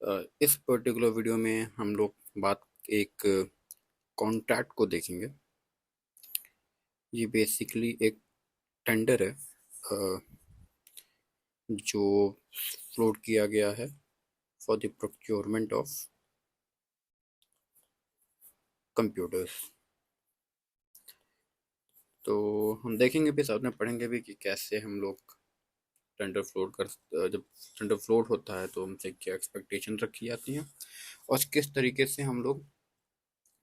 इस particular video में हम लोग बात एक कॉन्ट्रैक्ट को देखेंगे। ये बेसिकली एक टेंडर है जो फ्लोट किया गया है for the procurement of computers. तो हम देखेंगे भी, साथ में पढ़ेंगे भी कि कैसे हम लोग टेंडर फ्लोट जब टेंडर फ्लोट होता है तो हमसे क्या एक्सपेक्टेशन रखी जाती हैं और किस तरीके से हम लोग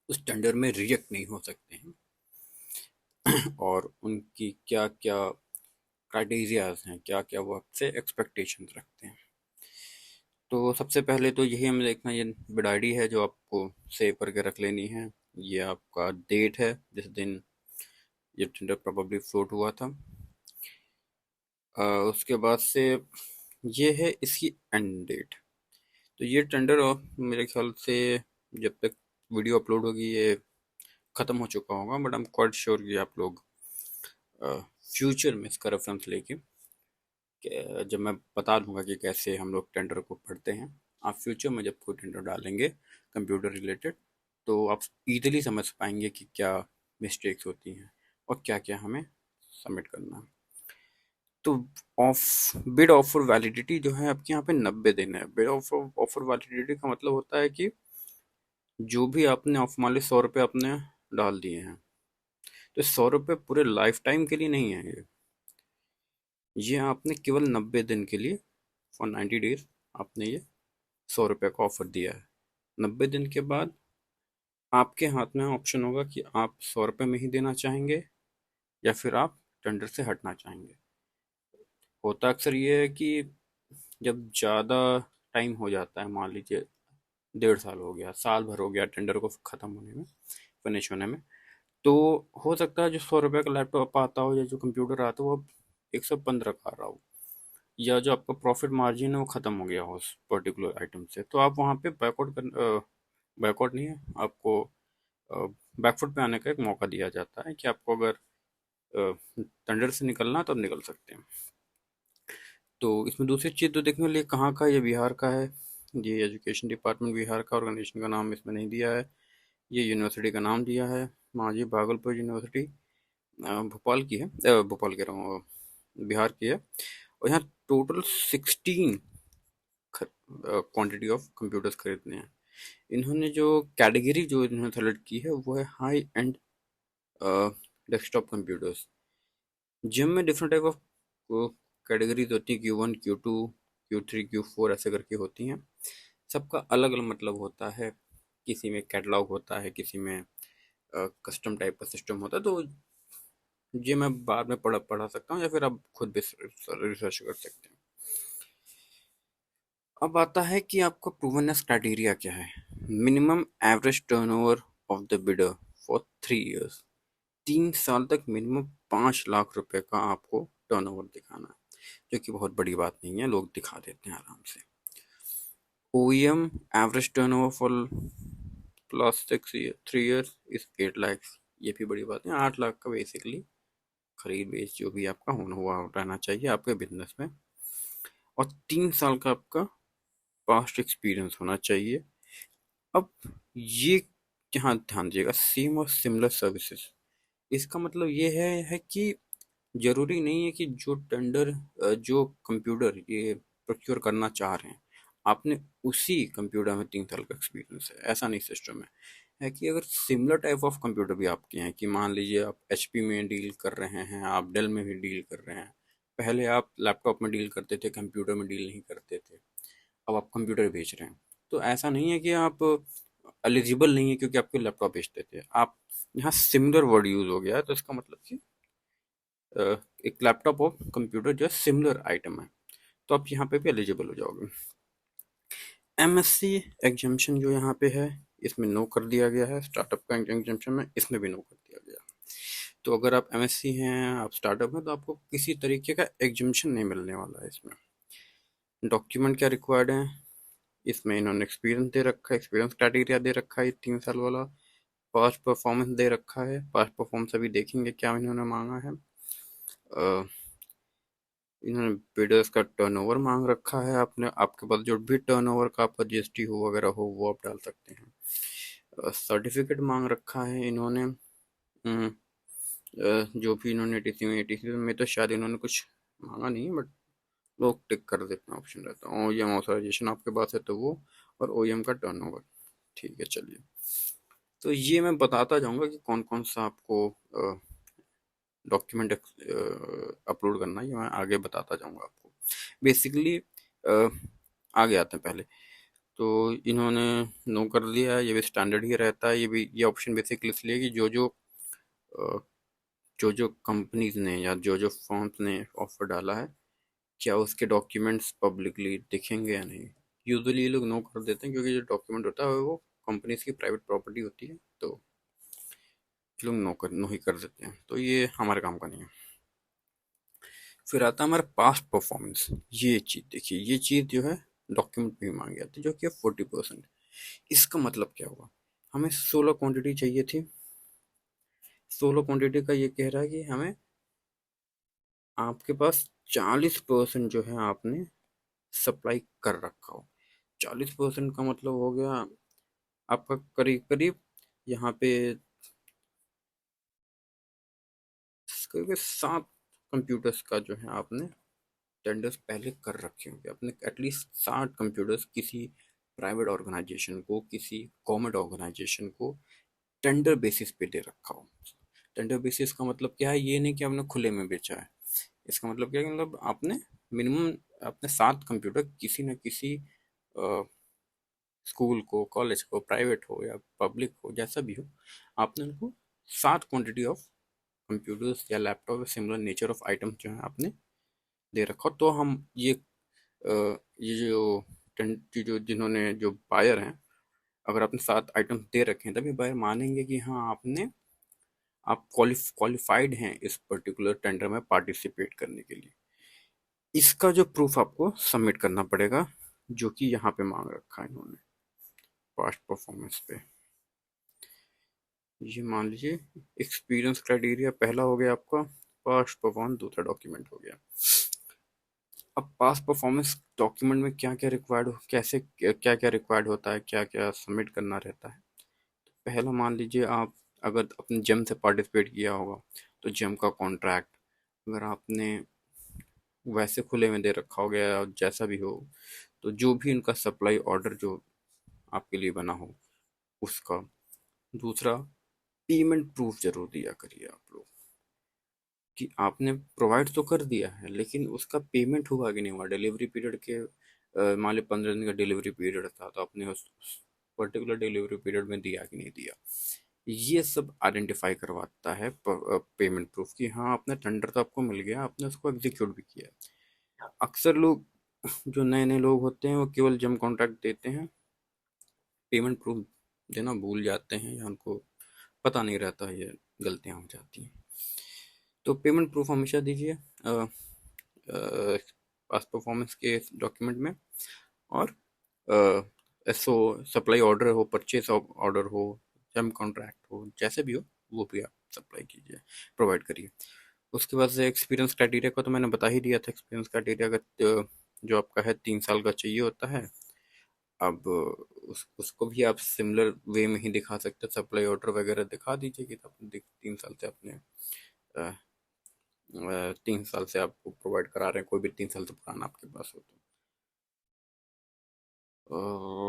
उस टेंडर में रिजेक्ट नहीं हो सकते हैं और उनकी क्या क्या क्राइटेरियाज हैं, क्या क्या वो आपसे एक्सपेक्टेशन रखते हैं। तो सबसे पहले तो यही हमें देखना, ये बिड आईडी है जो आपको सेव करके रख लेनी है। ये आपका डेट है जिस दिन ये टेंडर प्रोबेबली फ्लोट हुआ था। उसके बाद से ये है इसकी एंड डेट। तो ये टेंडर मेरे ख्याल से जब तक वीडियो अपलोड होगी ये ख़त्म हो चुका होगा, but I am quite sure कि आप लोग फ्यूचर में इसका रेफरेंस लेके जब मैं बता दूंगा कि कैसे हम लोग टेंडर को पढ़ते हैं, आप फ्यूचर में जब कोई टेंडर डालेंगे कंप्यूटर रिलेटेड तो आप इजीली समझ पाएंगे कि क्या मिस्टेक्स होती हैं और क्या क्या हमें सबमिट करना है। तो बिड ऑफर वैलिडिटी जो है आपके यहाँ पे 90 दिन है। बिड ऑफर वैलिडिटी का मतलब होता है कि जो भी आपने ऑफ मान ली 100 रुपये आपने डाल दिए हैं, तो 100 रुपये पूरे लाइफ टाइम के लिए नहीं है। ये आपने केवल 90 दिन के लिए, फॉर 90 डेज आपने ये 100 रुपये का ऑफर दिया है। 90 दिन के बाद आपके हाथ में ऑप्शन होगा कि आप 100 रुपये में ही देना चाहेंगे या फिर आप टेंडर से हटना चाहेंगे। होता अक्सर ये है कि जब ज़्यादा टाइम हो जाता है, मान लीजिए 1.5 साल हो गया, साल भर हो गया टेंडर को ख़त्म होने में, फिनिश होने में, तो हो सकता है जो 100 रुपये का लैपटॉप आता हो या जो कंप्यूटर आता हो वो 115 का आ रहा हो, या जो आपका प्रॉफिट मार्जिन है वो ख़त्म हो गया हो उस पर्टिकुलर आइटम से, तो आप वहाँ पे बैकआउट नहीं है, आपको बैकफुट पे आने का एक मौका दिया जाता है कि आपको अगर टेंडर से निकलना है तो आप निकल सकते हैं। तो इसमें दूसरी चीज़ तो देखने के लिए कहाँ का, ये बिहार का है। ये एजुकेशन डिपार्टमेंट बिहार का, ऑर्गेनाइजेशन का नाम इसमें नहीं दिया है। ये यूनिवर्सिटी का नाम दिया है, मांझी भागलपुर यूनिवर्सिटी, भोपाल की है। भोपाल कह रहा हूँ, बिहार की है। और यहाँ टोटल 16 क्वांटिटी ऑफ कंप्यूटर्स खरीदने हैं। इन्होंने जो कैटेगरी जो इन्होंने सेलेक्ट की है वो है हाई एंड डेस्कटॉप कंप्यूटर्स, जिनमें डिफरेंट टाइप ऑफ कैटेगरीज होती हैं, Q1 Q2 Q3 Q4 ऐसे करके होती हैं। सबका अलग अलग मतलब होता है। किसी में कैटलॉग होता है, किसी में कस्टम टाइप का सिस्टम होता है। तो ये मैं बाद में पढ़ा सकता हूँ या फिर आप खुद भी रिसर्च कर सकते हैं। अब आता है कि आपका प्रूवननेस क्राइटेरिया क्या है। Minimum average turnover of the bidder for 3 years. 3 साल तक मिनिमम 5 लाख रुपए का आपको टर्नओवर दिखाना है, जो कि बहुत बड़ी बात नहीं है, लोग दिखा देते हैं आराम से। OEM average turnover for last 3 years is 8 lakh. ये भी बड़ी बात है। 8 लाख का बेसिकली खरीद बेच जो भी आपका होना हुआ रहना चाहिए आपके बिजनेस में। और 3 साल का आपका पास्ट एक्सपीरियंस होना चाहिए। अब ये यहाँ ध्यान दीजिएगा, सेम और सिमिलर सर्विसेज। इसका मतलब ये है कि जरूरी नहीं है कि जो टेंडर जो कंप्यूटर ये प्रोक्योर करना चाह रहे हैं आपने उसी कंप्यूटर में 3 साल का एक्सपीरियंस है, ऐसा नहीं सिस्टम है कि अगर सिमिलर टाइप ऑफ कंप्यूटर भी आपके हैं, कि मान लीजिए आप HP में डील कर रहे हैं, आप डेल में भी डील कर रहे हैं, पहले आप लैपटॉप में डील करते थे, कंप्यूटर में डील नहीं करते थे, अब आप कंप्यूटर बेच रहे हैं, तो ऐसा नहीं है कि आप एलिजिबल नहीं है क्योंकि आपके लैपटॉप बेचते थे आप। यहाँ सिमिलर वर्ड यूज हो गया है, तो इसका मतलब कि अ, एक लैपटॉप और कंप्यूटर जो है सिमिलर आइटम है, तो आप यहाँ पे भी एलिजिबल हो जाओगे। MSc एग्जामेशन जो यहाँ पे है इसमें नो कर दिया गया है, स्टार्टअप का एग्जामेशन में इसमें भी नो कर दिया गया है। तो अगर आप MSc हैं, आप स्टार्टअप में, तो आपको किसी तरीके का एग्जामेशन नहीं मिलने वाला है इसमें। डॉक्यूमेंट क्या रिक्वायर्ड है, इसमें इन्होंने एक्सपीरियंस दे रखा है, एक्सपीरियंस क्राइटेरिया दे रखा है 3 साल वाला। पास्ट परफॉर्मेंस दे रखा है, पास्ट परफॉर्मेंस अभी देखेंगे क्या इन्होंने मांगा है। इन्होंने बिडर्स का टर्नओवर मांग रखा है। आपने आपके पास जो भी टर्नओवर का आपका जीएसटी हो वगैरह हो वो आप डाल सकते हैं। सर्टिफिकेट मांग रखा है इन्होंने। जो भी इन्होंने टीसी में तो शायद इन्होंने कुछ मांगा नहीं है, बट लोग टिक कर देते हैं, ऑप्शन रहता है। ओईएम ऑथराइजेशन आपके पास है तो वो, और ओईएम का टर्नओवर। ठीक है, चलिए। तो ये मैं बताता जाऊंगा कि कौन कौन सा आपको डॉक्यूमेंट अपलोड करना है, ये मैं आगे बताता जाऊंगा आपको। बेसिकली आगे आते हैं पहले। तो इन्होंने नो कर दिया है, ये भी स्टैंडर्ड ही रहता है। ये ऑप्शन बेसिकली इसलिए कि अ, जो जो कंपनीज ने या जो जो फर्म्स ने ऑफर डाला है, क्या उसके डॉक्यूमेंट्स पब्लिकली दिखेंगे या नहीं। यूजुअली ये लोग नो कर देते हैं, क्योंकि जो डॉक्यूमेंट होता है वो कंपनीज की प्राइवेट प्रॉपर्टी होती है, तो ये लोग नो ही कर देते हैं। तो ये हमारे काम का नहीं है। फिर आता है हमारा पास्ट परफॉर्मेंस। ये चीज देखिए, ये चीज जो है डॉक्यूमेंट में मांगी जाती है, जो कि 40%। इसका मतलब क्या हुआ? हमें 16 क्वांटिटी चाहिए थी। 16 क्वांटिटी का ये कह रहा है कि हमें आपके पास 40% जो है आपने सप्लाई कर रखा हो। 40% का मतलब हो गया आपका करीब करीब यहाँ पे करीब 7 कंप्यूटर्स का जो है आपने टेंडर्स पहले कर रखे होंगे। आपने एटलीस्ट 60 कंप्यूटर्स किसी प्राइवेट ऑर्गेनाइजेशन को, किसी गवर्नमेंट ऑर्गेनाइजेशन को टेंडर बेसिस पे दे रखा हो। टेंडर बेसिस का मतलब क्या है? ये नहीं कि आपने खुले में बेचा है। इसका मतलब क्या है? मतलब आपने मिनिमम अपने 7 कंप्यूटर किसी न किसी स्कूल को, कॉलेज को, प्राइवेट हो या पब्लिक हो, जैसा भी हो, आपने उनको 7 क्वांटिटी ऑफ कंप्यूटर्स या laptop similar nature of items जो है आपने दे रखा हो। तो हम ये जो जिन्होंने जो बायर हैं, अगर आपने 7 आइटम्स दे रखे हैं, तभी बायर मानेंगे कि हाँ आप क्वालिफाइड हैं इस पर्टिकुलर टेंडर में पार्टिसिपेट करने के लिए। इसका जो प्रूफ आपको सबमिट करना पड़ेगा, जो कि यहाँ पे मांग रखा है इन्होंने पास्ट परफॉर्मेंस पे। ये मान लीजिए एक्सपीरियंस क्राइटेरिया पहला हो गया आपका, पास्ट परफॉर्मेंस दूसरा डॉक्यूमेंट हो गया। अब पास्ट परफॉर्मेंस डॉक्यूमेंट में क्या क्या रिक्वायर्ड हो, कैसे क्या क्या रिक्वायर्ड होता है, क्या क्या सबमिट करना रहता है। पहला मान लीजिए आप अगर अपने जेम से पार्टिसिपेट किया होगा, तो जेम का कॉन्ट्रैक्ट। अगर आपने वैसे खुले में दे रखा हो गया, जैसा भी हो, तो जो भी इनका सप्लाई ऑर्डर जो आपके लिए बना हो उसका। दूसरा, पेमेंट प्रूफ जरूर दिया करिए आप लोग, कि आपने प्रोवाइड तो कर दिया है लेकिन उसका पेमेंट हुआ कि नहीं हुआ। डिलीवरी पीरियड के मान ली 15 दिन का डिलीवरी पीरियड था, तो आपने उस पर्टिकुलर डिलीवरी पीरियड में दिया कि नहीं दिया। ये सब आइडेंटिफाई करवाता है पेमेंट प्रूफ, कि हाँ आपने टेंडर तो आपको मिल गया, आपने उसको एग्जीक्यूट भी किया। अक्सर लोग जो नए नए लोग होते हैं वो केवल जम कॉन्ट्रैक्ट देते हैं, पेमेंट प्रूफ देना भूल जाते हैं, या उनको पता नहीं रहता, ये गलतियां हो जाती हैं। तो पेमेंट प्रूफ हमेशा दीजिए पास परफॉर्मेंस के डॉक्यूमेंट में। और एसओ, सप्लाई ऑर्डर हो, परचेज ऑर्डर हो, जम कॉन्ट्रैक्ट हो, जैसे भी हो, वो भी आप सप्लाई कीजिए, प्रोवाइड करिए। उसके बाद से एक्सपीरियंस क्राइटेरिया का तो मैंने बता ही दिया था। एक्सपीरियंस क्राइटेरिया का जो आपका है 3 साल का चाहिए होता है। अब उसको भी आप सिमिलर वे में ही दिखा सकते हैं, सप्लाई ऑर्डर वगैरह दिखा दीजिए कि आपने 3 साल से आपने 3 साल से आपको प्रोवाइड करा रहे हैं, कोई भी 3 साल से पुराना आपके पास हो तो।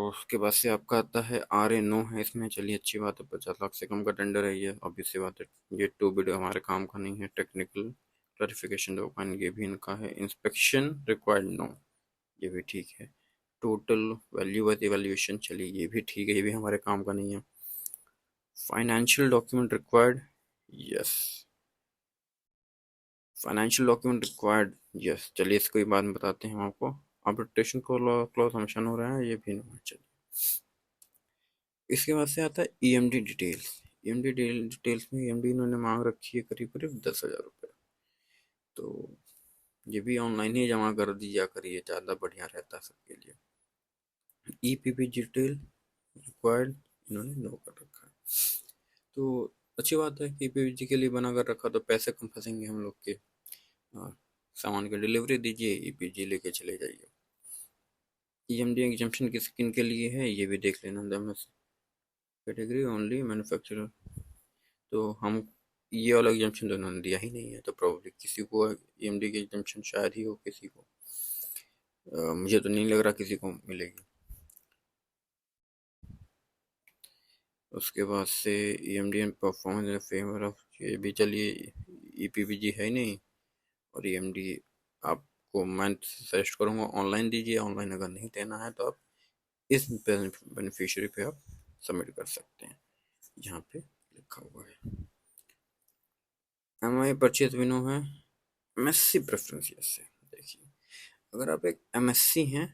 उसके बाद से आपका आता है RA9 है इसमें। चलिए, अच्छी बात है, 50 लाख से कम का टेंडर है ये, ऑब्वियस सी बात है। ये टू बिड हमारे काम का नहीं है। टेक्निकल क्लैरिफिकेशन डॉक्यूमेंट, ये भी इनका है। इंस्पेक्शन रिक्वायर्ड, नो, ये भी ठीक है। टोटल वैल्यू वाइज इवैल्यूएशन, चलिए ये भी ठीक है, ये भी हमारे काम का नहीं है। Financial document required, yes. Financial document required, yes. चलिए इसको ही बाद में बताते हैं हम आपको। आर्बिट्रेशन क्लॉज हमेशा हो रहा है, ये भी नहीं। चलिए, इसके बाद से आता है ईएमडी डिटेल्स। ईएमडी डिटेल्स में ईएमडी इन्होंने मांग रखी है करीब करीब 10,000 रुपये। तो ये भी ऑनलाइन ही जमा कर दिया करिए, ज़्यादा बढ़िया रहता है सबके लिए। ईपीपी डिटेल रिक्वायर्ड, इन्होंने नो कर रखा है। तो अच्छी बात है कि ईपीपीजी के लिए बना कर रखा, तो पैसे कम फंसेंगे हम लोग के। हाँ, सामान की डिलीवरी दीजिए, ईपीजी लेके चले जाइए। ईएमडी एग्जम्पशन किस किन के लिए है ये भी देख लेना। कैटेगरी ओनली मैन्युफैक्चरर, तो हम ये वाला एग्जम्पशन तो उन्होंने दिया ही नहीं है, तो प्रॉब्लली किसी को ईएमडी की एग्जम्पशन शायद ही हो किसी को। मुझे तो नहीं लग रहा किसी को मिलेगी। उसके बाद से EMD and performance in favour of, ये भी चलिए ईपीपीजी है ही नहीं। और ईएमडी आपको मैं सजेस्ट करूँगा ऑनलाइन दीजिए। ऑनलाइन अगर नहीं देना है तो आप इस बेनिफिशियरी पे आप सबमिट कर सकते हैं, यहाँ पे लिखा हुआ है। एम आई परचेज विनो है एमएससी प्रेफरेंस। से देखिए, अगर आप एक एमएससी हैं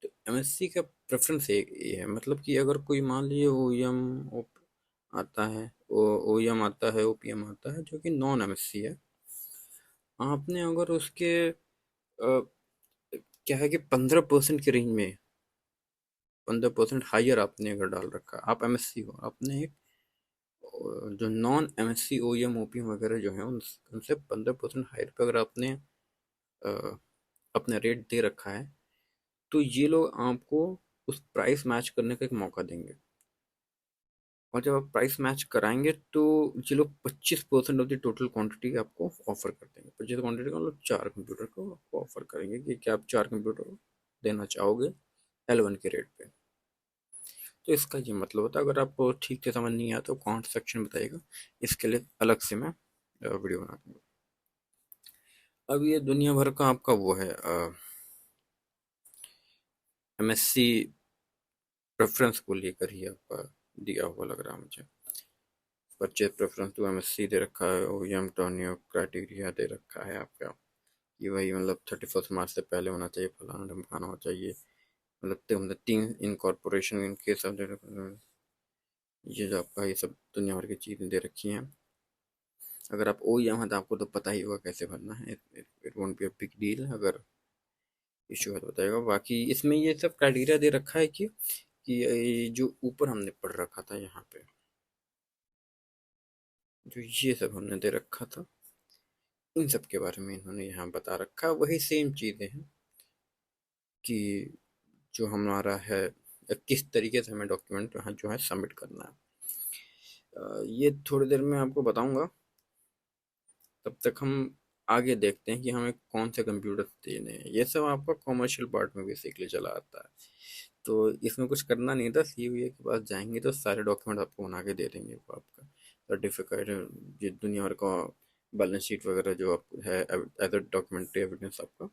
तो एमएससी का प्रेफरेंस ये है, मतलब कि अगर कोई मान लीजिए ओईएम आता है, ओईएम आता है, ओपीएम आता है जो कि नॉन एमएससी है, आपने अगर उसके क्या है कि 15% के रेंज में, 15% हाइयर आपने अगर डाल रखा, आप एमएससी हो, आपने एक जो नॉन एमएससी ओईएम ओपीएम वगैरह जो है उनसे 15% हाइयर पे अगर आपने अ, अपना रेट दे रखा है, तो ये लोग आपको उस प्राइस मैच करने का एक मौका देंगे। और जब आप प्राइस मैच कराएंगे तो ये लोग 25% ऑफ द टोटल क्वांटिटी आपको ऑफर कर देंगे। 25 क्वांटिटी का मतलब 4 कंप्यूटर को आपको ऑफर करेंगे कि क्या आप 4 कंप्यूटर देना चाहोगे L1 के रेट पे। तो इसका ये मतलब होता है। अगर आपको ठीक से समझ नहीं आया तो कमेंट सेक्शन में बताइएगा, इसके लिए अलग से मैं वीडियो बना दूंगा। अब ये दुनिया भर का आपका वो है एमएससी प्रेफरेंस को लेकर ही आपका दिया हुआ लग रहा है मुझे। परचेज प्रेफरेंस टू एमएससी दे रखा है, ओईएम टर्नियो क्राइटेरिया दे रखा है आपका कि वही मतलब 31 मार्च से पहले होना चाहिए, फलाना ढमकाना होना चाहिए, मतलब 3 इनकॉर्पोरेशन इनके सब ये जो आपका ये सब दुनिया भर की चीज़ें दे रखी हैं। अगर आप ओईएम है तो आपको तो पता ही होगा कैसे भरना है, it won't be a big deal. अगर इशू है तो बताएगा। बाकी इसमें ये सब क्राइटेरिया दे रखा है कि ये जो ऊपर हमने पढ़ रखा था यहाँ पे, जो ये सब हमने दे रखा था, इन सब के बारे में इन्होंने यहाँ बता रखा। वही सेम चीज़ें हैं कि जो हमारा है किस तरीके से हमें डॉक्यूमेंट यहाँ जो है सबमिट करना है। ये थोड़ी देर में आपको बताऊंगा। तब तक हम आगे देखते हैं कि हमें कौन से कंप्यूटर देने हैं। ये सब आपका कॉमर्शियल पार्ट में बेसिकली चला आता है, तो इसमें कुछ करना नहीं था। सीवीए के पास जाएंगे तो सारे डॉक्यूमेंट आपको बना के दे देंगे। वो आपका सर्टिफिकेट, ये दुनिया भर का बैलेंस शीट वगैरह जो आप है एज अ डॉक्यूमेंट्री एविडेंस आपका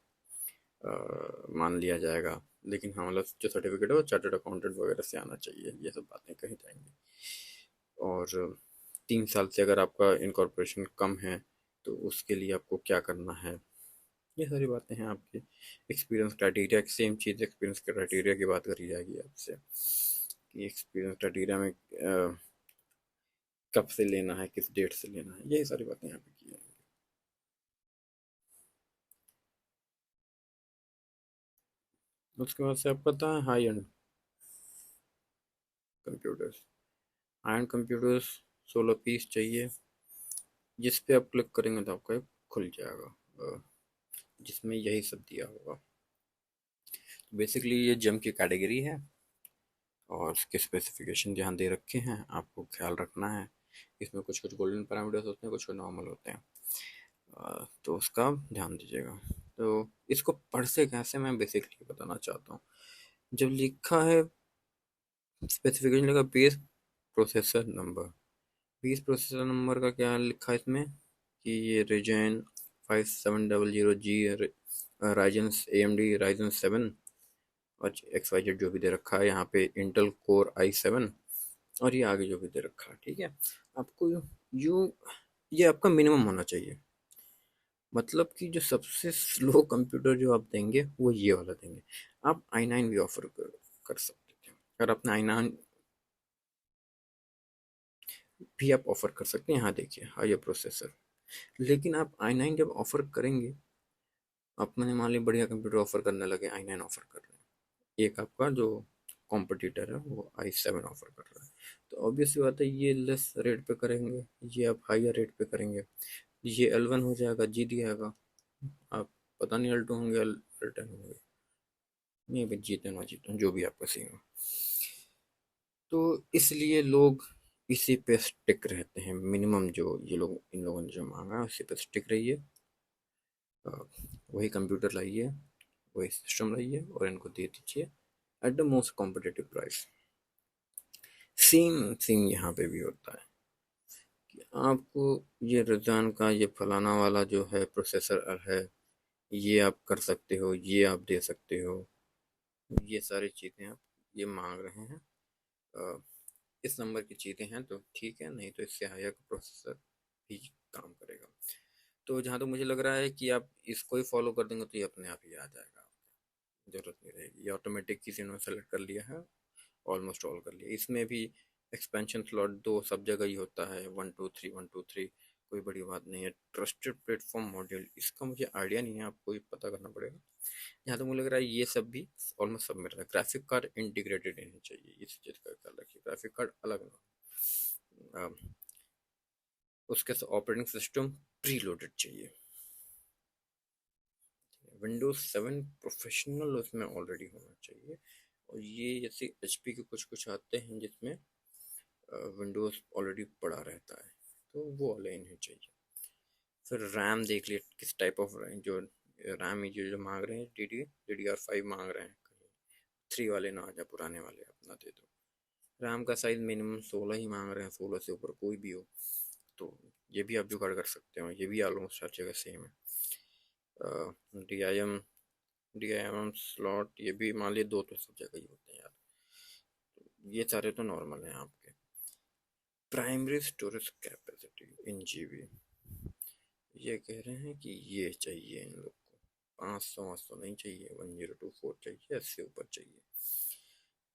मान लिया जाएगा। लेकिन हाँ, मतलब जो सर्टिफिकेट है वो चार्टर्ड अकाउंटेंट वगैरह से आना चाहिए। ये सब बातें कही जाएंगी। और 3 साल से अगर आपका इनकॉर्पोरेशन कम है तो उसके लिए आपको क्या करना है, ये सारी बातें हैं आपकी। एक्सपीरियंस क्राइटेरिया, सेम चीज़ एक्सपीरियंस क्राइटेरिया की बात करी जाएगी आपसे कि एक्सपीरियंस क्राइटेरिया में कब से लेना है, किस डेट से लेना है, यही सारी बातें यहाँ पे की जाएंगी। उसके बाद से आपको पता है high end computers. High end computers 16 piece चाहिए, जिस पे आप क्लिक करेंगे तो आपका खुल जाएगा जिसमें यही सब दिया होगा। बेसिकली ये जेम की कैटेगरी है और इसके स्पेसिफिकेशन जहाँ दे रखे हैं आपको ख्याल रखना है। इसमें कुछ कुछ गोल्डन पैरामीटर्स होते हैं, कुछ कुछ नॉर्मल होते हैं, तो उसका ध्यान दीजिएगा। तो इसको पढ़ से कैसे मैं बेसिकली बताना चाहता हूँ। जब लिखा है स्पेसिफिकेशन, लिखा base processor number, base processor number का क्या लिखा है इसमें कि ये Ryzen 5700G, Ryzen AMD Ryzen 7 और XYZ जो भी दे रखा है यहाँ पे, इंटेल कोर i7, और ये आगे जो भी दे रखा है। ठीक है, आपको यू ये आपका मिनिमम होना चाहिए। मतलब कि जो सबसे स्लो कंप्यूटर जो आप देंगे वो ये वाला देंगे। आप i9 भी ऑफर कर सकते थे। अगर आपने i9 भी आप ऑफर कर सकते हैं, यहाँ देखिए हायर प्रोसेसर। लेकिन आप i9 जब ऑफर करेंगे, आप मैंने मान ली बढ़िया कंप्यूटर ऑफर करने लगे, i9 ऑफर कर रहे हैं, एक आपका जो कॉम्पिटिटर है वो i7 ऑफर कर रहा है, तो ऑब्वियसली बात है ये लेस रेट पे करेंगे, ये आप हायर रेट पे करेंगे, ये L1 हो जाएगा, जी डी आएगा। आप पता नहीं L2 होंगे L10 होंगे, नहीं भाई जीते ना जीते जो भी आपका सही हो। तो इसलिए लोग इसी पे स्टिक रहते हैं, मिनिमम जो ये लोग इन लोगों ने जो मांगा है उसी पे स्टिक रहिए। अ, वही कंप्यूटर लाइए, वही सिस्टम लाइए और इनको दे दीजिए at the most competitive price. Same same यहाँ पे भी होता है कि आपको ये रजान का ये फलाना वाला जो है प्रोसेसर है, ये आप कर सकते हो, ये आप दे सकते हो, ये सारी चीज़ें आप ये मांग रहे हैं। अ, इस नंबर की चीज़ें हैं तो ठीक है, नहीं तो इससे हायर का प्रोसेसर भी काम करेगा। तो जहाँ तक मुझे लग रहा है कि आप इसको ही फॉलो कर देंगे तो ये अपने आप ही आ जाएगा, ज़रूरत नहीं रहेगी। ये ऑटोमेटिक किसी ने सेलेक्ट कर लिया है, ऑलमोस्ट ऑल कर लिया। इसमें भी एक्सपेंशन स्लॉट दो सब जगह ही होता है, 1 2 3 1 2 3, कोई बड़ी बात नहीं है। ट्रस्टेड प्लेटफॉर्म मॉड्यूल, इसका मुझे आइडिया नहीं है, आपको ही पता करना पड़ेगा। यहाँ तो मुझे लग रहा है ये सब भी ऑलमोस्ट सब मिल रहा है। ग्राफिक कार्ड इंटीग्रेटेड रहनी चाहिए, इस चीज़ का ख्याल रखिए, ग्राफिक कार्ड अलग ना हो। उसके साथ ऑपरेटिंग सिस्टम प्री लोडेड चाहिए। विंडोज 7 प्रोफेशनल उसमें ऑलरेडी होना चाहिए। और ये जैसे एचपी के कुछ कुछ आते हैं जिसमें विंडोज ऑलरेडी पड़ा रहता है, तो वो वाले इन्हें चाहिए। फिर रैम देख लिए किस टाइप ऑफ जो रैम जो मांग रहे हैं, DDR5 मांग रहे हैं, 3 वाले ना आ जाए, पुराने वाले अपना दे दो। रैम का साइज मिनिमम 16 ही मांग रहे हैं, 16 से ऊपर कोई भी हो तो ये भी आप जुगाड़ कर सकते हो, ये भी ऑलमोस्ट हर जगह सेम है। डी आई एम स्लॉट ये भी मान लीजिए 2 तो सब जगह ही होते हैं यार, ये सारे तो नॉर्मल हैं आपके। Primary storage capacity in GB, ये कह रहे हैं कि ये चाहिए इन लोग को, 500 नहीं चाहिए, 1024 चाहिए, 80 ऊपर चाहिए।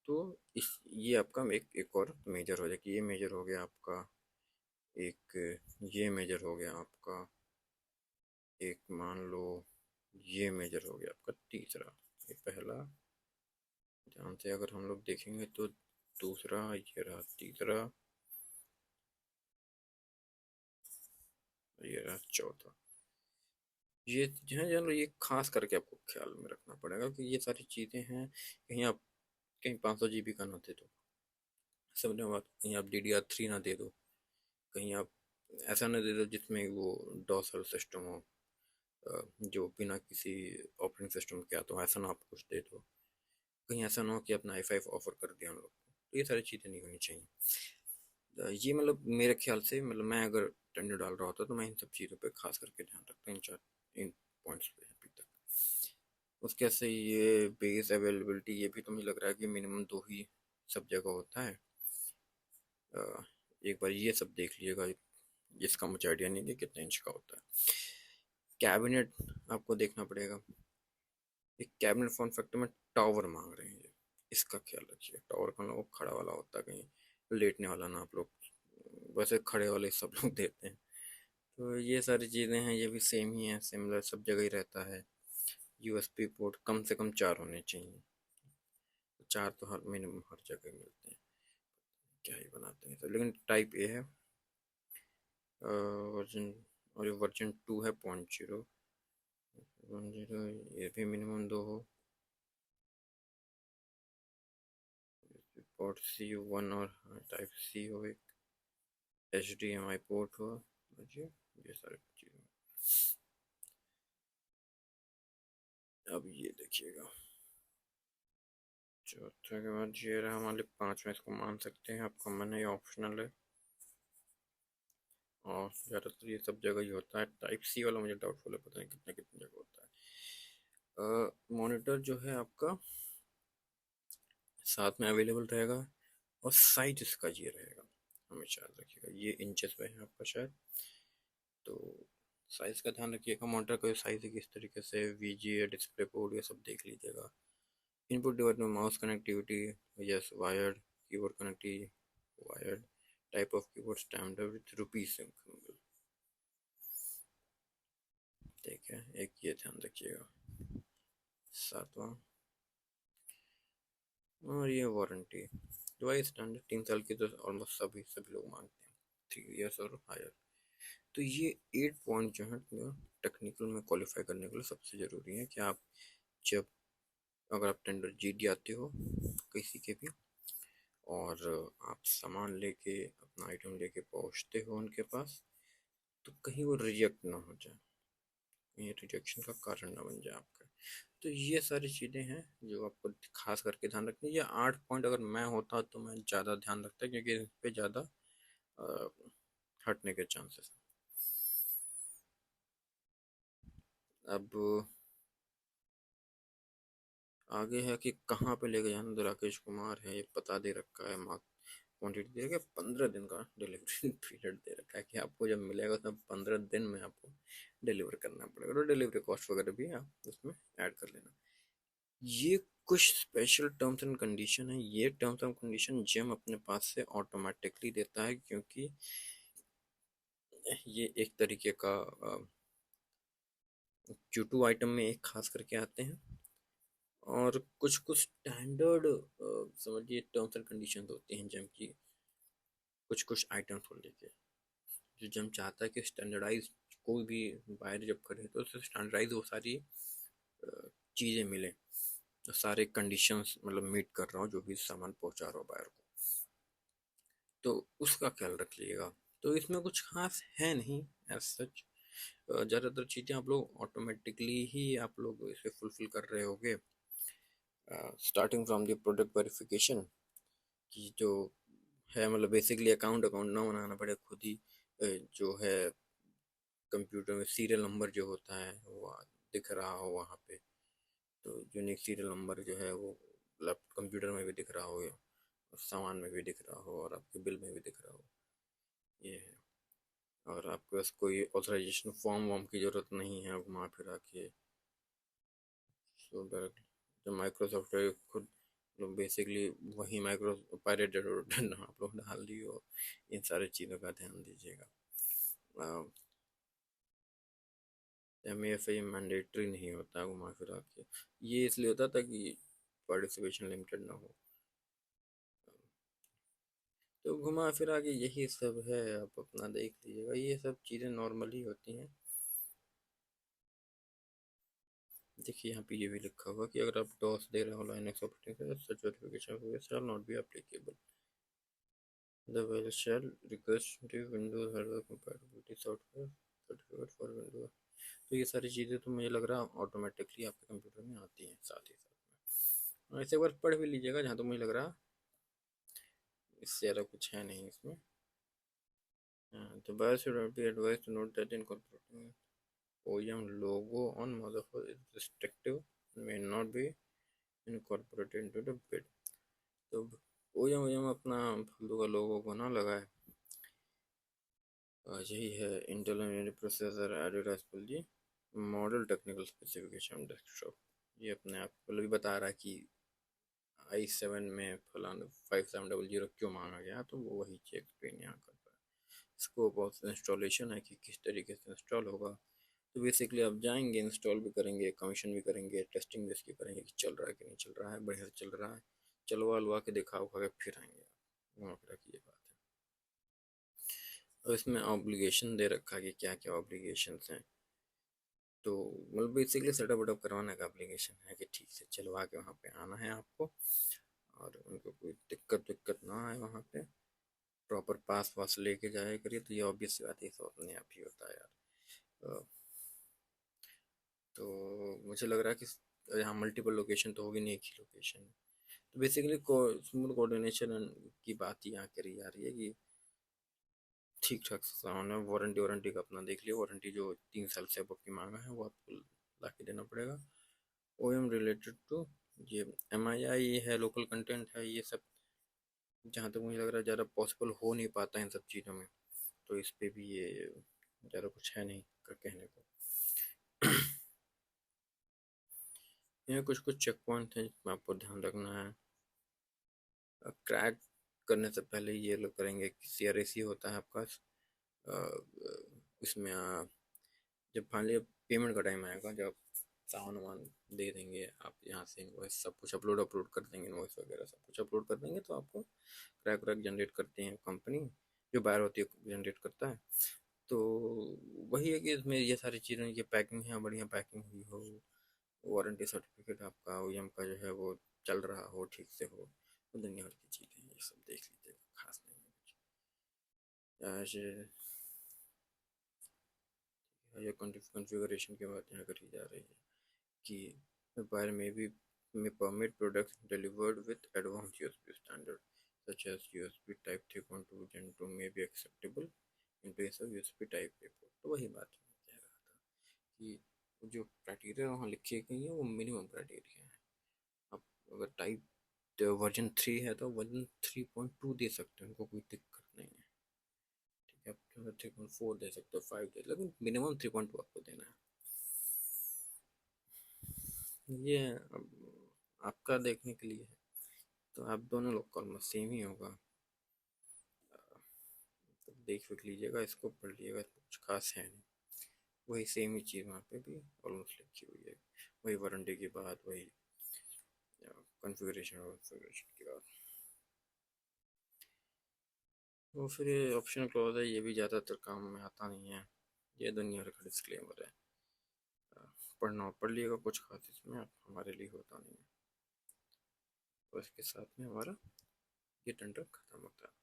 तो इस ये आपका एक और मेजर हो जाएगा, ये मेजर हो गया आपका एक, ये मेजर हो गया आपका एक, मान लो ये मेजर हो गया आपका तीसरा। ये पहला, ध्यान से अगर हम लोग देखेंगे तो दूसरा, ये रहा तीसरा, ये रहा चौथा। ये जो है चलो, ये खास करके आपको ख्याल में रखना पड़ेगा कि ये सारी चीज़ें हैं। कहीं आप कहीं 500 GB का ना दे दो, समझने बात, कहीं आप DDR3 ना दे दो, कहीं आप ऐसा ना दे दो जिसमें वो डॉसल सिस्टम हो, जो बिना किसी ऑपरेटिंग सिस्टम के आता हो, ऐसा ना आप कुछ दे दो। कहीं ऐसा ना हो कि अपना i5 ऑफर कर दिया हम लोग को, तो ये सारी चीज़ें नहीं होनी चाहिए। ये मतलब मेरे ख्याल से, मतलब मैं अगर टेंडर डाल रहा होता तो मैं इन सब चीज़ों पे खास करके ध्यान रखता, इन पॉइंट्स पे अभी तक। उसके से ये बेस अवेलेबिलिटी, ये भी तो मुझे लग रहा है कि मिनिमम 2 ही सब जगह होता है। अ, एक बार ये सब देख लीजिएगा, इसका मुझे आइडिया नहीं है कितने इंच का होता है। कैबिनेट आपको देखना पड़ेगा, एक कैबिनेट फॉर्म फैक्टर में टावर मांग रहे हैं ये, इसका ख्याल रखिए। टावर का लोग खड़ा वाला होता है, कहीं लेटने वाला ना आप लोग, वैसे खड़े वाले सब लोग देते हैं। तो ये सारी चीज़ें हैं, ये भी सेम ही है, सिमिलर सब जगह ही रहता है। USB पोर्ट कम से कम 4 होने चाहिए, 4 तो हर मिनिमम हर जगह मिलते हैं, क्या ही बनाते हैं तो। लेकिन टाइप ए है वर्जन, और ये वर्जन 2 है 0.0 ये भी मिनिमम 2 हो। पोर्ट C1 और टाइप C हो, एक HDMI पोर्ट हो, ये सारी चीज़ें। अब ये देखिएगा, चौथे के बाद ये रहा हमारे 5 में, इसको मान सकते हैं, आपका मन है, ये ऑप्शनल है। और ज़्यादातर ये सब जगह ही होता है। टाइप C वाला मुझे डाउटफुल है, पता नहीं कितने कितने जगह होता है। मॉनिटर जो है आपका साथ में अवेलेबल रहेगा, और साइज इसका ये रहेगा, हमेशा याद रखिएगा, ये इंचेस में है आपका शायद, तो साइज़ का ध्यान रखिएगा। मॉनिटर का साइज़ है किस तरीके से, VGA, डिस्प्ले पोर्ट, ये सब देख लीजिएगा। इनपुट डिवाइस में mouse connectivity, yes wired, keyboard connectivity wired, type of keyboard standard with rupees symbol, ठीक है, एक ये ध्यान रखिएगा। सातवां, और ये वारंटी, डिवाइस स्टैंडर्ड 3 साल की, तो ऑलमोस्ट सभी लोग मांगते हैं, 3 years और हायर। तो ये 8 पॉइंट जो है टेक्निकल में क्वालिफाई करने के लिए सबसे ज़रूरी है कि आप जब अगर आप टेंडर जीत जाते हो किसी के भी, और आप सामान लेके अपना आइटम लेके पहुंचते हो उनके पास, तो कहीं वो रिजेक्ट ना हो जाए, ये रिजेक्शन का कारण ना बन जाए आपका। तो ये सारी चीज़ें हैं जो आपको खास करके ध्यान रखनी है। ये 8 पॉइंट अगर मैं होता तो मैं ज़्यादा ध्यान रखता, क्योंकि इस पे ज़्यादा हटने के चांसेस। अब आगे है कि कहाँ पे लेके जाना। तो राकेश कुमार है, ये पता दे रखा है, मार्क क्वान्टिटी दे रखा है, 15 दिन का डिलीवरी पीरियड दे रखा है कि आपको जब मिलेगा तब 15 दिन में आपको डिलीवर करना पड़ेगा, और डिलीवरी कॉस्ट वगैरह भी आप उसमें ऐड कर लेना। ये कुछ स्पेशल टर्म्स एंड कंडीशन है। ये टर्म्स एंड कंडीशन जिम अपने पास से ऑटोमेटिकली देता है, क्योंकि ये एक तरीके का Q2 आइटम में एक खास करके आते हैं, और कुछ कुछ स्टैंडर्ड समझिए टर्म्स एंड कंडीशन होती हैं जिम की, कुछ कुछ आइटम्स को लेके, जो जिम चाहता है कि स्टैंडर्डाइज कोई भी बायर जब करे तो उससे स्टैंडर्डाइज वो सारी चीज़ें मिलें, तो सारे कंडीशंस मतलब मीट कर रहा हो जो भी सामान पहुंचा रहा हो बायर को, तो उसका ख्याल रख लीजिएगा। तो इसमें कुछ खास है नहीं एज सच। ज़्यादातर चीज़ें आप लोग ऑटोमेटिकली ही आप लोग इसे फुलफिल कर रहे होगे, starting from the product verification की जो है, मतलब बेसिकली अकाउंट अकाउंट ना बनाना पड़े, खुद ही जो है कंप्यूटर में सीरियल नंबर जो होता है वो दिख रहा हो वहाँ पे, तो यूनिक सीरियल नंबर जो है वो लैपटॉप कंप्यूटर में भी दिख रहा हो, और सामान में भी दिख रहा हो, और आपके बिल में भी दिख रहा हो, ये है। और आपके पास कोई ऑथराइजेशन फॉर्म वॉर्म की ज़रूरत नहीं है घुमा फिरा के। सो डायरेक्ट जो माइक्रोसॉफ्ट है खुद लोग बेसिकली वही माइक्रो पायरेट आप लोग डाल दिए हो। इन सारी चीज़ों का ध्यान दीजिएगा। MAFA मैंडेटरी नहीं होता घुमा फिरा के, ये इसलिए होता था कि पार्टिसिपेशन लिमिटेड ना हो। तो घुमा फिरा के यही सब है, आप अपना देख लीजिएगा, ये सब चीज़ें नॉर्मल ही होती हैं। देखिए यहाँ पे ये भी लिखा हुआ कि अगर आप डॉस दे रहे हो Linux operating system, such verification shall not be applicable, the well shall request the Windows hardware compatibility software certificate for Windows. तो ये सारी चीज़ें तो मुझे लग रहा है ऑटोमेटिकली आपके कंप्यूटर में आती हैं साथ ही साथ में। ऐसे एक बार पढ़ भी लीजिएगा, जहाँ तो मुझे लग रहा इससे ज़्यादा कुछ है नहीं इसमें। तो buyers should be advised to note that incorporating OEM logo on motherboard is restrictive and may not be incorporated into the bid। तो OEM अपना फालतू का लोगो को ना लगाए। यही है Intel AMD processor aided edge पर G model technical specification desktop. ये अपने आप को भी बता रहा है कि i7 में फलाना 5700 क्यों मांगा गया, तो वो वही चीज़ एक्सप्लेन यहाँ कर रहा है। स्कोप ऑफ इंस्टॉलेशन है कि किस तरीके से इंस्टॉल होगा। तो बेसिकली आप जाएंगे, इंस्टॉल भी करेंगे, कमीशन भी करेंगे, टेस्टिंग भी इसकी करेंगे कि चल रहा है कि नहीं चल रहा है, बढ़िया से चल रहा है, चलवा लवा के दिखा उखा के फिर आएंगे आप। घुमा फिरा की ये बात है। और इसमें ऑब्लिगेशन दे रखा है कि क्या क्या ऑब्लिगेशंस हैं। तो मतलब बेसिकली सेटअप वेटअप करवाने का एप्लीकेशन है कि ठीक से चलवा के वहाँ पे आना है आपको, और उनको कोई दिक्कत दिक्कत ना आए वहाँ पे, प्रॉपर पास वास लेके जाया करिए। तो ये ऑब्वियस सी बात है, सब अपने आप ही होता है यार। तो मुझे लग रहा है कि यहाँ मल्टीपल लोकेशन तो होगी नहीं, एक ही लोकेशन है। तो बेसिकली स्मूथ कोऑर्डिनेशन की बात यहाँ करी जा रही है कि ठीक ठाक सामान है। वारंटी वारंटी का अपना देख लियो, वारंटी जो 3 साल से अब की मांगा है वो आपको ला के देना पड़ेगा। OEM रिलेटेड टू ये MII है, लोकल कंटेंट है, ये सब जहाँ तक मुझे लग रहा है ज़्यादा पॉसिबल हो नहीं पाता इन सब चीज़ों में। तो इस पे भी ये ज़्यादा कुछ है नहीं कर कहने को। ये कुछ कुछ चेक पॉइंट हैं जिसमें आपको ध्यान रखना है। क्रैक करने से पहले ये लोग करेंगे कि CRAC होता है आपका, इसमें जब फाइनली पेमेंट का टाइम आएगा, जब सामान वामान दे देंगे आप यहाँ से, इनवॉइस सब कुछ अपलोड अपलोड कर देंगे, इनवॉइस वगैरह सब कुछ अपलोड कर देंगे, तो आपको क्रैक व्रैक जनरेट करते हैं कंपनी, जो बायर होती है जनरेट करता है। तो वही है कि इसमें ये सारी चीज़ें, ये पैकिंग है, बढ़िया पैकिंग हुई हो, वारंटी सर्टिफिकेट आपका ओईएम का जो है वो चल रहा हो, ठीक से हो, तो दुनिया भर की चीज़ें हैं, ये सब देख लीजिएगा, खास नहीं है कुछ। आज ये कॉन्फ़िगरेशन की बात यहाँ करी जा रही है कि मोबाइल में भी may permit products delivered with advanced USB standard such as USB Type 3.2 Gen 2 may be acceptable in place of USB Type A port। तो वही बात मैं कह रहा था कि जो क्राइटेरिया वहाँ लिखे गए हैं वो मिनिमम क्राइटेरिया है। अब अगर टाइप वर्जन 3 है तो वर्जन 3.2 दे सकते हैं, उनको कोई दिक्कत नहीं है। ठीक है, आप 3.4 दे सकते हो, 5 दे, लेकिन मिनिमम 3.2 आपको देना है। ये अब आपका देखने के लिए है, तो आप दोनों लोग का ऑलमोस्ट सेम ही होगा। तो देख फिर लीजिएगा, इसको पढ़ लीजिएगा, कुछ खास है नहीं, वही सेम ही चीज़ वहाँ पे भी ऑलमोस्ट लिखी हुई है, वही वारंटी की बात, वही कॉन्फ़िगरेशन और कॉन्फ़िगरेशन की बात। तो फिर ये ऑप्शनल क्लॉज है, ये भी ज़्यादातर काम में आता नहीं है, ये दुनिया भर का डिस्क्लेमर है। पढ़ना पढ़ लिएगा, कुछ खास इसमें हमारे लिए होता नहीं है। तो इसके साथ में हमारा ये टेंडर खत्म होता है।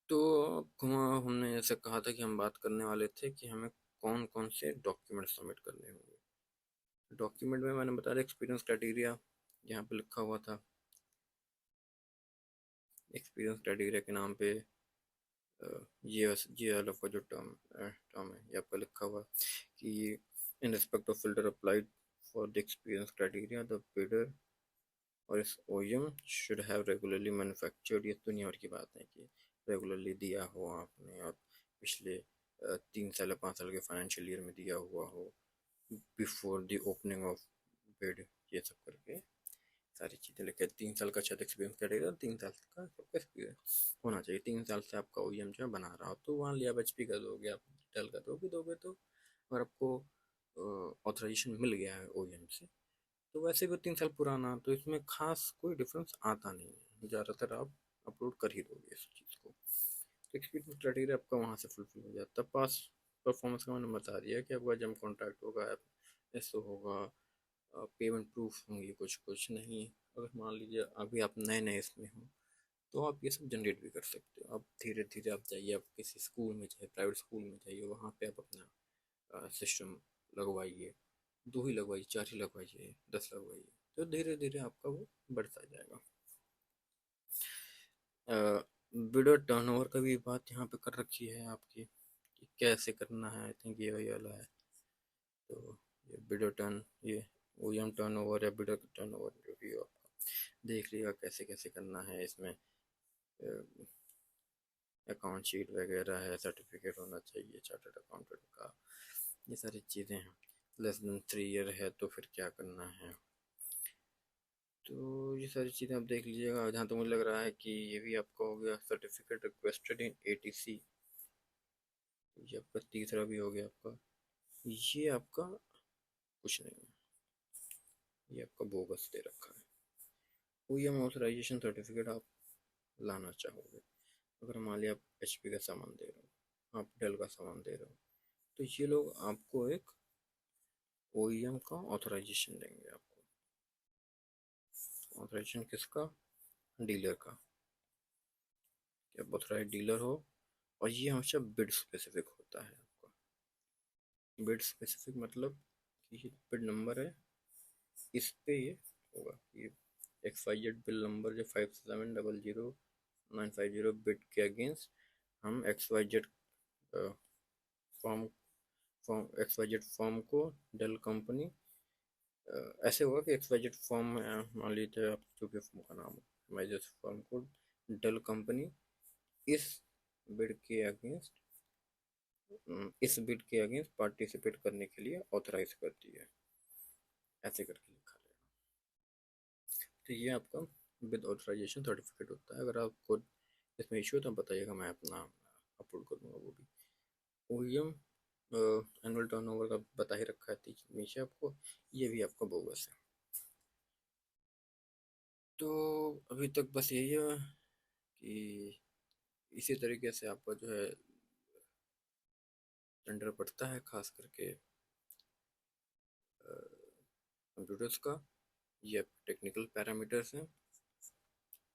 तो हमने ऐसे कहा था कि हम बात करने वाले थे कि हमें कौन कौन से डॉक्यूमेंट सबमिट करने होंगे। डॉक्यूमेंट में मैंने बताया एक्सपीरियंस क्राइटेरिया, यहाँ पे लिखा हुआ था एक्सपीरियंस क्राइटेरिया के नाम पे ये अलग का जो टर्म है ये आपका लिखा हुआ कि in respect of filter applied for the experience criteria the bidder और इस OEM should have regularly manufactured. ये दुनिया भर की बात है कि रेगुलरली दिया हो आपने, और पिछले 3 साल या 5 साल के फाइनेंशियल ईयर में दिया हुआ हो, before the opening of bid, ये सब करके सारी चीज़ें लिखे। 3 साल का अच्छा एक्सपीरियंस करेगा, 3 साल का सबका एक्सपीरियंस होना चाहिए, 3 साल से आपका ओईएम जो है बना रहा हो। तो वहाँ लिया आप एचपी का दोगे, आप डेल का दोगे तो अगर आपको ऑथराइजेशन मिल गया है ओईएम से, तो वैसे भी 3 साल पुराना, तो इसमें खास कोई डिफरेंस आता नहीं है, ज़्यादातर आप अपलोड कर ही दोगे इस चीज़ को। तो एक्सपीरियंस क्राइटेरिया आपका वहाँ से फुलफिल हो जाता है। पास परफॉर्मेंस का मैंने बता दिया कि आपका जब कॉन्ट्रैक्ट होगा ऐसा होगा, पेमेंट प्रूफ होंगी कुछ कुछ नहीं। अगर मान लीजिए अभी आप नए नए इसमें हो तो आप ये सब जनरेट भी कर सकते हो। आप धीरे धीरे आप जाइए, आप किसी स्कूल में जाइए, प्राइवेट स्कूल में जाइए, वहाँ पे आप अपना सिस्टम लगवाइए, 2 ही लगवाइए, 4 ही लगवाइए, 10 लगवाइए, तो धीरे धीरे आपका वो बढ़ता जाएगा। बिडर टर्नओवर का भी बात यहाँ पे कर रखी है आपकी कि कैसे करना है, आई थिंक ये वही वाला है। तो ये बिडर टर्न, ये ओएम टर्नओवर या बिडर टर्नओवर जो भी हो, आपका देख लिएगा कैसे कैसे करना है। इसमें अकाउंट शीट वगैरह है, सर्टिफिकेट होना चाहिए चार्टर्ड अकाउंटेंट का, ये सारी चीज़ें हैं। लेस देन 3 ईयर है तो फिर क्या करना है, तो ये सारी चीज़ें आप देख लीजिएगा। जहाँ तो मुझे लग रहा है कि ये भी आपका हो गया सर्टिफिकेट रिक्वेस्टेड इन एटीसी, ये आपका तीसरा भी हो गया आपका। ये आपका कुछ नहीं है, ये आपका बोगस दे रखा है। ओईएम ऑथराइजेशन सर्टिफिकेट आप लाना चाहोगे, अगर मान लिया आप एचपी का सामान दे रहे हो, आप डेल का सामान दे रहे हो, तो ये लोग आपको एक ओईएम का ऑथराइजेशन देंगे आपको। ऑथराइजेशन किसका? डीलर का, कि आप ऑथराइज डीलर हो। और ये हमेशा बिड स्पेसिफिक होता है आपका। बिड स्पेसिफिक मतलब कि ये बिड नंबर है, इस पे ये होगा, ये XYZ बिल नंबर जो 57000950 बिड के अगेंस्ट हम XYZ form form XYZ form को डेल कंपनी, ऐसे होगा कि XYZ फॉर्म में मान लीजिए आप जो भी फॉर्म का नाम हो, मैं जिस फॉर्म को डेल कंपनी इस बिड के अगेंस्ट इस बिड के अगेंस्ट पार्टिसिपेट करने के लिए ऑथराइज करती है, ऐसे करके लिखा रहेगा। तो ये आपका विद ऑथराइजेशन सर्टिफिकेट होता है। अगर आपको इसमें इशू है तो बताइएगा, मैं अपना अपलोड कर दूँगा वो भी। ओईएम एनुअल टर्नओवर का बता ही रखा है नीचे आपको, ये भी आपका बोगस है। तो अभी तक बस यही है कि इसी तरीके से आपका जो है टेंडर पड़ता है खास करके कंप्यूटर्स का। ये टेक्निकल पैरामीटर्स हैं,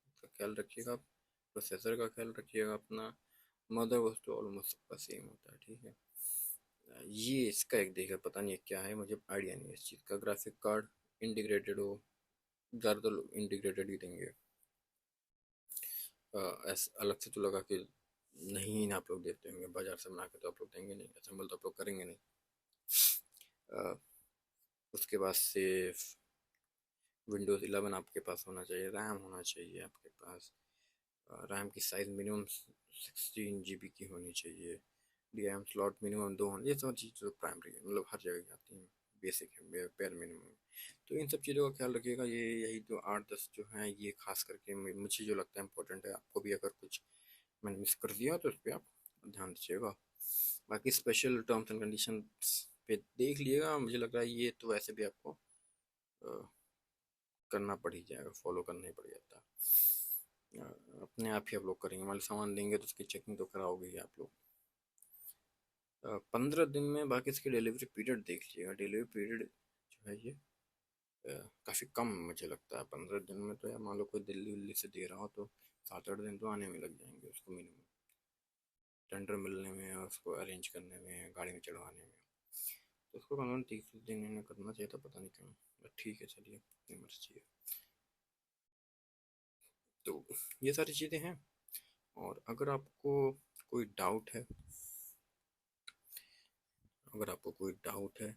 इसका ख्याल रखिएगा आप। प्रोसेसर का ख्याल रखिएगा अपना। मदरबोर्ड तो ऑलमोस्ट सबका सेम होता है, ठीक है। ये इसका एक देखा, पता नहीं क्या है, मुझे आइडिया नहीं है इस चीज़ का। ग्राफिक कार्ड इंटीग्रेटेड हो, ज़्यादातर लोग इंटीग्रेटेड ही देंगे। ऐसा अलग से तो लगा कि नहीं ना आप लोग देते होंगे, बाजार से बना के तो आप लोग देंगे नहीं, असेंबल तो आप लोग करेंगे नहीं। अ, उसके बाद से विंडोज़ 11 आपके पास होना चाहिए, रैम होना चाहिए आपके पास। रैम की साइज़ मिनिमम 16 GB की होनी चाहिए। DRAM स्लॉट मिनिमम 2 होने, ये सब चीज़ तो प्राइमरी है, मतलब हर जगह की आती हैं, बेसिक है, बेयर मिनिमम। तो इन सब चीज़ों का ख्याल रखिएगा। ये यही तो 8-10 जो हैं, ये खास करके मुझे जो लगता है इंपॉर्टेंट है। आपको भी अगर कुछ मैंने मिस कर दिया तो उस पर आप ध्यान दीजिएगा। बाकी स्पेशल टर्म्स एंड कंडीशन पे देख लिएगा। मुझे लग रहा है ये तो वैसे भी आपको करना पड़ ही जाएगा, फॉलो करना ही पड़ जाता है। अपने आप ही आप लोग करेंगे, मतलब सामान देंगे तो उसकी चेकिंग तो कराओगे ही आप लोग। 15 दिन में। बाकी इसकी डिलीवरी पीरियड देख लीजिएगा। डिलीवरी पीरियड जो है ये काफ़ी कम मुझे लगता है। 15 दिन में तो, या मान लो कोई दिल्ली उल्ली से दे रहा हो तो 7-8 दिन तो आने में लग जाएंगे उसको मिनिमम, टेंडर मिलने में और उसको अरेंज करने में, गाड़ी में चढ़वाने में। तो उसको कम से कम 30 दिन इन्हें करना चाहिए था, पता नहीं क्यों, बट ठीक है, चलिए अपनी मर्जी है। तो ये सारी चीज़ें हैं। और अगर आपको कोई डाउट है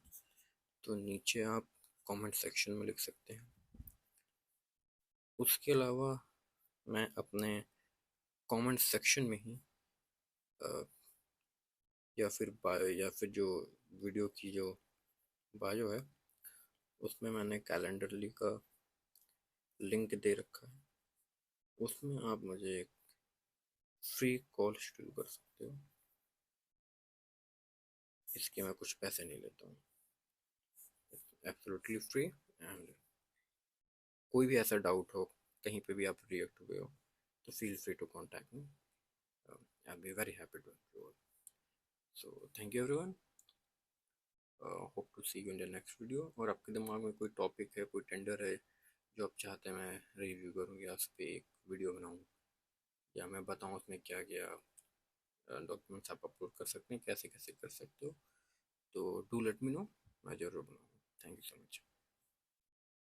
तो नीचे आप कमेंट सेक्शन में लिख सकते हैं। उसके अलावा मैं अपने कमेंट सेक्शन में ही या फिर बायो, या फिर जो वीडियो की जो बायो है, उसमें मैंने कैलेंडरली का लिंक दे रखा है। उसमें आप मुझे एक फ्री कॉल शेड्यूल कर सकते हो। इसके मैं कुछ पैसे नहीं लेता हूँ, एब्सोल्युटली फ्री। एंड कोई भी ऐसा डाउट हो, कहीं पे भी आप रिएक्ट हुए हो, तो feel free to contact me. I be very happy to. So thank you everyone. Hope to see you in the next video. और आपके दिमाग में कोई टॉपिक है, कोई टेंडर है जो आप चाहते हैं मैं रिव्यू करूँ या उस पर एक वीडियो बनाऊँ, या मैं बताऊँ उसमें क्या क्या डॉक्यूमेंट्स आप अपलोड कर सकते हैं, कैसे कैसे कर सकते हो, तो डू लेट मी नो, मैं ज़रूर बनाऊँगा। Thank you so much.